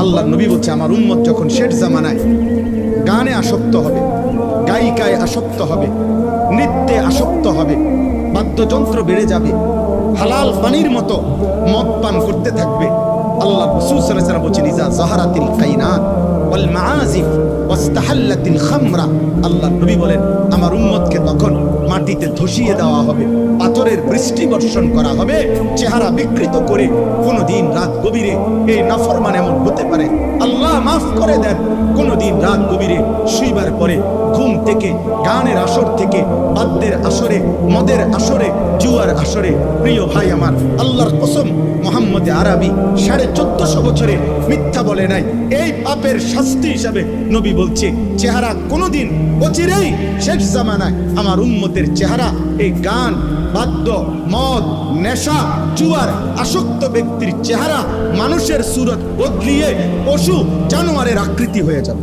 আল্লাহ নবী বলছে আমার উম্মত যখন শেষ জামানায় গানে আসক্ত হবে, গায়িকায় আসক্ত হবে, নৃত্যে আসক্ত হবে, বাদ্যযন্ত্র বেড়ে যাবে, হালাল পানির মতো মদ পান করতে থাকবে। আল্লাহ রাসূল সাল্লাল্লাহু আলাইহি ওয়াসাল্লাম বলেছেন ইজা যাহারাতিল কাইনাত ওয়াল মাআজিফ ওয়াস্তাহাল্লাতিল খামরা, আল্লাহ নবী বলেন আমার উম্মতকে তখন মাটিতে ধসিয়ে দেওয়া হবে, পাথরের বৃষ্টি বর্ষণ করা হবে, চেহারা বিকৃত করে। কোনদিন রাত গভীরে এই নাফরমান এমন হতে পারে, আল্লাহ মাফ করে দেন, কোনদিন রাত গভীরে শুইবার পরে ঘুম থেকে, গানের আসর থেকে, বাদ্যের আসরে, মদের আসরে, জুয়ার আসরে, প্রিয় ভাই আমার আল্লাহর কসম মুহাম্মদ আরবি 1450 বছরে মিথ্যা বলে নাই। এই পাপের শাস্তি হিসাবে নবী বলছে চেহারা কোনদিন অচিরেই শেষ জামানায় আমার উম্মতের চেহারা এই গান, বাদ্য, মদ, নেশা, জুয়ার আসক্ত ব্যক্তির চেহারা মানুষের সুরত বদলিয়ে পশু জানোয়ারের আকৃতি হয়ে যাবে।